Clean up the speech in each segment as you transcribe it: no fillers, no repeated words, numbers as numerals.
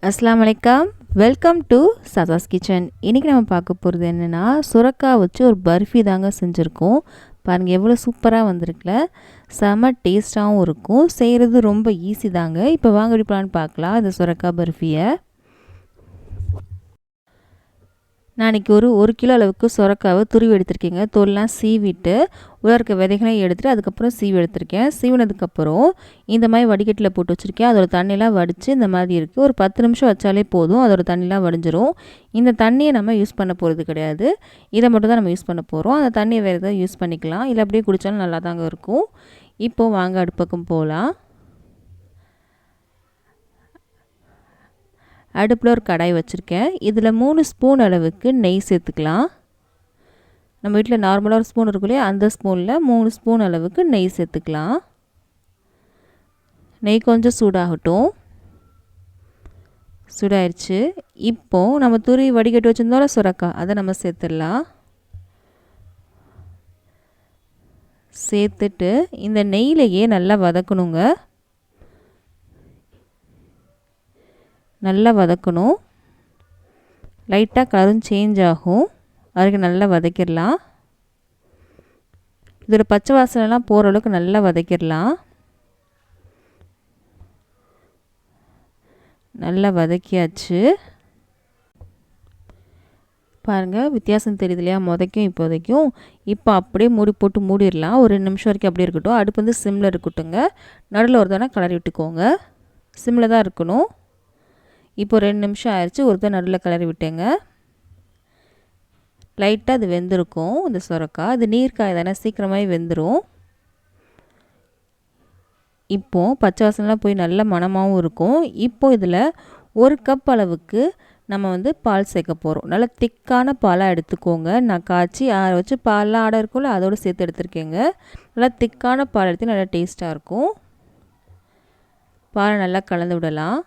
அஸ்ஸலாமு அலைக்கும். Welcome to சசாஸ் கிச்சன். இன்றைக்கி நம்ம பார்க்க போகிறது என்னென்னா, சுரக்காய் வச்சு ஒரு பர்ஃபி தாங்க செஞ்சுருக்கோம். பாருங்கள் எவ்வளோ சூப்பராக வந்திருக்குல. செம்ம டேஸ்ட்டாகவும் இருக்கும். செய்கிறது ரொம்ப ஈஸி தாங்க. இப்போ வாங்க எப்படி பண்ணலான்னு பார்க்கலாம் இந்த சுரக்காய் பர்ஃபியை. நான் இன்றைக்கி ஒரு கிலோ அளவுக்கு சுரக்காவை துருவி எடுத்திருக்கேங்க. தோல்லாம் சீவிட்டு உள்ள இருக்க விதைகளையும் எடுத்துகிட்டு அதுக்கப்புறம் சீவி எடுத்திருக்கேன். சீவினதுக்கப்புறம் இந்த மாதிரி வடிகட்டில் போட்டு வச்சுருக்கேன். அதோட தண்ணியெலாம் வடித்து இந்த மாதிரி இருக்குது. ஒரு 10 நிமிஷம் வச்சாலே போதும், அதோட தண்ணியெலாம் வடிஞ்சிரும். இந்த தண்ணியை நம்ம யூஸ் பண்ண போகிறது கிடையாது, இதை மட்டும் தான் நம்ம யூஸ் பண்ண போகிறோம். அந்த தண்ணியை வேறு எதாவது யூஸ் பண்ணிக்கலாம், இல்லை அப்படியே குடித்தாலும் நல்லா தாங்க இருக்கும். இப்போது வாங்க அடுப்பக்கம் போகலாம். அடுப்பில் ஒரு கடாய் வச்சுருக்கேன். இதில் 3 ஸ்பூன் அளவுக்கு நெய் சேர்த்துக்கலாம். நம்ம வீட்டில் நார்மலாக ஒரு ஸ்பூன் இருக்கும் இல்லையா, அந்த ஸ்பூனில் 3 ஸ்பூன் அளவுக்கு நெய் சேர்த்துக்கலாம். நெய் கொஞ்சம் சூடாகட்டும். சூடாயிருச்சு. இப்போது நம்ம துருவி வடிகட்டி வச்சுருந்தோம்ல சுரக்காய், அதை நம்ம சேர்த்துடலாம். சேர்த்துட்டு இந்த நெய்யிலேயே நல்லா வதக்கணுங்க. நல்லா வதக்கணும். லைட்டாக கலரும் சேஞ்ச் ஆகும், அதுக்கு நல்லா வதக்கிடலாம். இதோட பச்சை வாசனைலாம் போகிற அளவுக்கு நல்லா வதக்கிடலாம். நல்லா வதக்கியாச்சு. பாருங்கள் வித்தியாசம் தெரியுது இல்லையா, இப்போதைக்கும். இப்போ அப்படியே மூடி போட்டு மூடிடலாம். ஒரு 2 நிமிஷம் வரைக்கும் அப்படியே இருக்கட்டும். அடுப்பு வந்து சிம்மில் இருக்கட்டுங்க. நடுவில் ஒரு தானே கிளறி விட்டுக்கோங்க. சிம்மில் தான் இருக்கணும். இப்போ 2 நிமிஷம் ஆயிடுச்சு. ஒரு தான் நடுவில் கிளறி விட்டேங்க. லைட்டாக அது வெந்திருக்கும் இந்த சுரக்காய். இது நீர்க்காய் தானே, சீக்கிரமாகவே வெந்துடும். இப்போது பச்சை வாசனைலாம் போய் நல்ல மணமாகவும் இருக்கும். இப்போது இதில் 1 கப் அளவுக்கு நம்ம வந்து பால் சேர்க்க போகிறோம். நல்லா திக்கான பாலாக எடுத்துக்கோங்க. நான் காய்ச்சி ஆற வச்சு பால்லாம் ஆடை இருக்கும்ல, அதோடு சேர்த்து எடுத்துருக்கேங்க. நல்லா திக்கான பால் எடுத்து நல்லா டேஸ்ட்டாக இருக்கும். பாலை நல்லா கலந்து விடலாம்.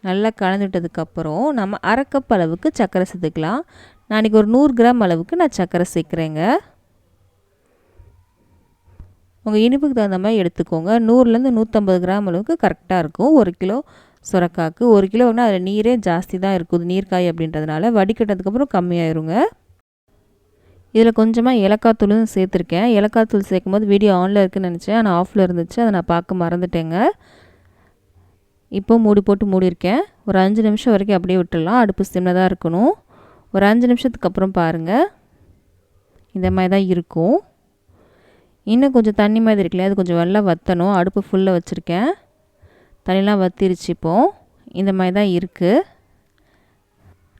நல்லா கலந்து விட்டதுக்கப்புறம் நம்ம 1/2 கப் அளவுக்கு சர்க்கரை சேர்த்துக்கலாம். நான் இன்றைக்கி ஒரு 100 கிராம் அளவுக்கு நான் சர்க்கரை சேர்க்குறேங்க. உங்கள் இனிப்புக்கு தகுந்த மாதிரி எடுத்துக்கோங்க. 100லேருந்து 150 கிராம் அளவுக்கு கரெக்டாக இருக்கும். 1 கிலோ சுரக்காய்க்கு 1 கிலோன்னா அதில் நீரே ஜாஸ்தி தான் இருக்குது, நீர்க்காய் அப்படின்றதுனால. வடிகட்டதுக்கப்புறம் கம்மியாயிருங்க. இதில் கொஞ்சமாக ஏலக்காய் தூளும் சேர்த்துருக்கேன். ஏலக்காய் தூள் சேர்க்கும்போது வீடியோ ஆனில் இருக்குதுன்னு நினச்சேன், ஆனால் ஆஃபில் இருந்துச்சு, அதை நான் பார்க்க மறந்துட்டேங்க. இப்போ மூடி போட்டு மூடியிருக்கேன். ஒரு 5 நிமிஷம் வரைக்கும் அப்படியே விட்டுடலாம். அடுப்பு சிம்மில் தான் இருக்கணும். ஒரு 5 நிமிஷத்துக்கு அப்புறம் பாருங்கள், இந்த மாதிரி தான் இருக்கும். இன்னும் கொஞ்சம் தண்ணி மாதிரி இருக்குல்லையா, அது கொஞ்சம் வெள்ளை வற்றணும். அடுப்பு ஃபுல்லாக வச்சுருக்கேன். தண்ணிலாம் வற்றிருச்சு. இப்போது இந்த மாதிரி தான் இருக்குது.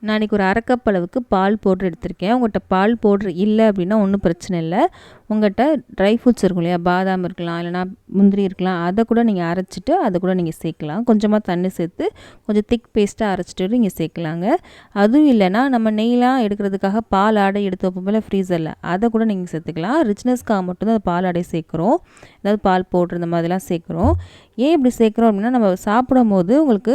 நான் இன்றைக்கி ஒரு 1/2 கப் அளவுக்கு பால் பவுட்ரு எடுத்திருக்கேன். உங்கள்கிட்ட பால் பவுட்ரு இல்லை அப்படின்னா ஒன்றும் பிரச்சனை இல்லை. உங்கள்கிட்ட ட்ரை ஃப்ரூட்ஸ் இருக்கும் இல்லையா, பாதாம் இருக்கலாம், இல்லைனா முந்திரி இருக்கலாம், அதை கூட நீங்கள் அரைச்சிட்டு அதை கூட நீங்கள் சேர்க்கலாம். கொஞ்சமாக தண்ணி சேர்த்து கொஞ்சம் திக் பேஸ்ட்டாக அரைச்சிட்டு நீங்கள் சேர்க்கலாங்க. அதுவும் இல்லைனா நம்ம நெய்லாம் எடுக்கிறதுக்காக பால் ஆடை எடுத்து வைப்போம்ல ஃப்ரீசரில், அதை கூட நீங்கள் சேர்த்துக்கலாம். ரிச்னஸ்க்காக மட்டும்தான் அந்த பால் ஆடை சேர்க்குறோம், அதாவது பால் பவுட்ரு இந்த மாதிரிலாம் சேர்க்குறோம். ஏன் இப்படி சேர்க்குறோம் அப்படின்னா, நம்ம சாப்பிடும் போது உங்களுக்கு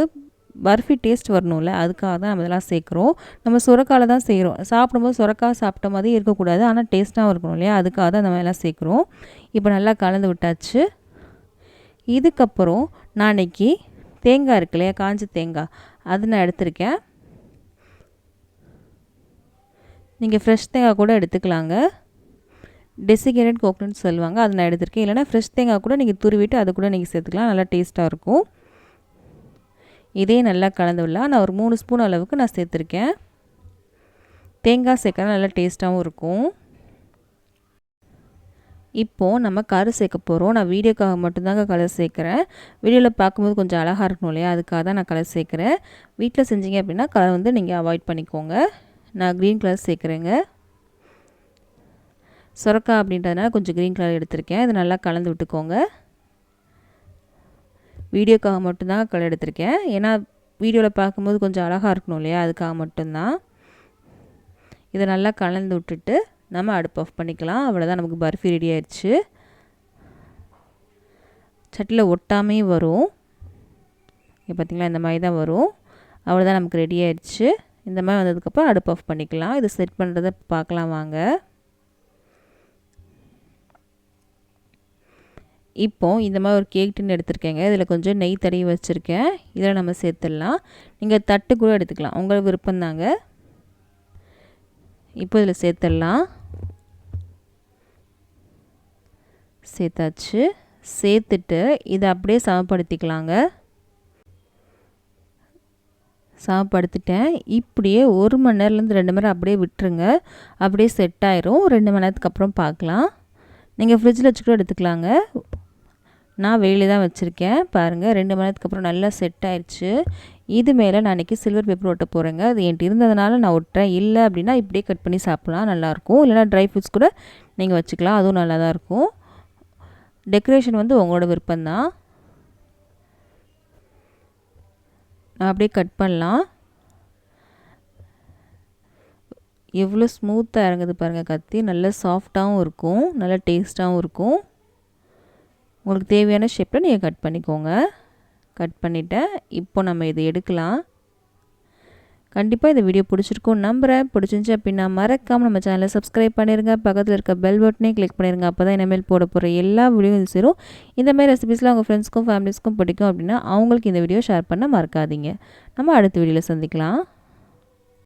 பர்ஃபி டேஸ்ட் வரணும்ல, அதுக்காக தான் நம்ம இதெல்லாம் சேர்க்குறோம். நம்ம சுரக்காயில் தான் செய்கிறோம். சாப்பிடும்போது சுரக்காய் சாப்பிட்ட மாதிரி இருக்கக்கூடாது, ஆனால் டேஸ்ட்டாகவும் இருக்கணும் இல்லையா, அதுக்காக தான் இந்த மாதிரிலாம் சேர்க்குறோம். இப்போ நல்லா கலந்து விட்டாச்சு. இதுக்கப்புறம் நான் இன்றைக்கி தேங்காய் இருக்கு இல்லையா, காஞ்ச தேங்காய், அது நான் எடுத்திருக்கேன். நீங்கள் ஃப்ரெஷ் தேங்காய் கூட எடுத்துக்கலாங்க. டெசிகேட்டட் கோகனட் சொல்லுவாங்க, அது நான் எடுத்திருக்கேன். இல்லைனா ஃப்ரெஷ் தேங்காய் கூட நீங்கள் துருவிட்டு அதை கூட நீங்கள் சேர்த்துக்கலாம், நல்லா டேஸ்ட்டாக இருக்கும். இதே நல்லா கலந்து விடலாம். நான் ஒரு 3 ஸ்பூன் அளவுக்கு நான் சேர்த்துருக்கேன். தேங்காய் சேர்க்கறதுனால நல்லா டேஸ்ட்டாகவும் இருக்கும். இப்போது நம்ம கரு சேர்க்க போகிறோம். நான் வீடியோக்காக மட்டும்தாங்க கலர் சேர்க்குறேன். வீடியோவில் பார்க்கும்போது கொஞ்சம் அழகாக இருக்கணும் இல்லையா, அதுக்காக தான் நான் கலர் சேர்க்குறேன். வீட்டில் செஞ்சீங்க அப்படின்னா கலர் வந்து நீங்கள் அவாய்ட் பண்ணிக்கோங்க. நான் க்ரீன் கலர் சேர்க்குறேங்க. சுரக்காய் அப்படின்றதுனால கொஞ்சம் க்ரீன் கலர் எடுத்திருக்கேன். இது நல்லா கலந்து விட்டுக்கோங்க. வீடியோக்காக மட்டும்தான் கலர் எடுத்திருக்கேன், ஏன்னா வீடியோவில் பார்க்கும்போது கொஞ்சம் அழகாக இருக்கணும் இல்லையா, அதுக்காக மட்டும்தான். இதை நல்லா கலந்து விட்டுட்டு நம்ம அடுப்பு ஆஃப் பண்ணிக்கலாம். அவ்வளோதான், நமக்கு பர்ஃபி ரெடி ஆயிடுச்சு. சட்டியில் ஒட்டாமே வரும். இங்கே பார்த்திங்களா, இந்த மாதிரி தான் வரும். அவ்வளோதான், நமக்கு ரெடி ஆயிடுச்சு. இந்த மாதிரி வந்ததுக்கப்புறம் அடுப்பு ஆஃப் பண்ணிக்கலாம். இதை செட் பண்ணுறதை பார்க்கலாம் வாங்க. இப்போ இந்த மாதிரி ஒரு கேக் டின் எடுத்துருக்கேங்க. இதில் கொஞ்சம் நெய் தடவி வச்சுருக்கேன். இதில் நம்ம சேர்த்துடலாம். நீங்கள் தட்டு கூட எடுத்துக்கலாம், உங்கள் விருப்பம்தாங்க. இப்போ இதில் சேர்த்துடலாம். சேர்த்தாச்சு. சேர்த்துட்டு இதை அப்படியே சமப்படுத்திக்கலாங்க. சமப்படுத்திட்டேன். இப்படியே 1 மணி நேரத்துலேருந்து 2 மணி நேரம் அப்படியே விட்டுருங்க. அப்படியே செட் ஆயிரும். 2 மணி நேரத்துக்கு அப்புறம் பார்க்கலாம். நீங்கள் ஃப்ரிட்ஜில் வச்சு கூட எடுத்துக்கலாங்க. நான் வெளியில் தான் வச்சுருக்கேன். பாருங்கள் 2 மணி நேரத்துக்கு அப்புறம் நல்லா செட் ஆயிடுச்சு. இது மேலே நான் இன்றைக்கி சில்வர் பேப்பர் ஒட்ட போகிறேங்க. அது என்கிட்ட இருந்ததுனால நான் ஒட்டுறேன். இல்லை அப்படின்னா இப்படியே கட் பண்ணி சாப்பிட்லாம், நல்லாயிருக்கும். இல்லைனா ட்ரை ஃப்ரூட்ஸ் கூட நீங்கள் வச்சுக்கலாம், அதுவும் நல்லா தான் இருக்கும். டெக்கரேஷன் வந்து உங்களோட விருப்பம்தான். அப்படியே கட் பண்ணலாம். எவ்வளோ ஸ்மூத்தாக இறங்குது பாருங்கள் கத்தி. நல்லா சாஃப்டாகவும் இருக்கும், நல்லா டேஸ்ட்டாகவும் இருக்கும். உங்களுக்கு தேவையான ஷேப்பில் நீங்கள் கட் பண்ணிக்கோங்க. கட் பண்ணிவிட்டேன். இப்போ நம்ம இதை எடுக்கலாம். கண்டிப்பாக இந்த வீடியோ பிடிச்சிருக்கும் நம்புகிறேன். பிடிச்சிருந்துச்சி அப்படின்னா மறக்காமல் நம்ம சேனலை சப்ஸ்கிரைப் பண்ணிடுங்க. பக்கத்தில் இருக்க பெல் பட்டனே கிளிக் பண்ணிடுங்க. அப்போ தான் இனிமேல் போட போகிற எல்லா வீடியோவும் இது சேரும். இந்தமாதிரி ரெசிபீஸ்லாம் உங்கள் ஃப்ரெண்ட்ஸ்க்கும் ஃபேமிலிஸ்க்கும் பிடிக்கும் அப்படின்னா அவங்களுக்கு இந்த வீடியோ ஷேர் பண்ண மறக்காதீங்க. நம்ம அடுத்த வீடியோவில் சந்திக்கலாம்.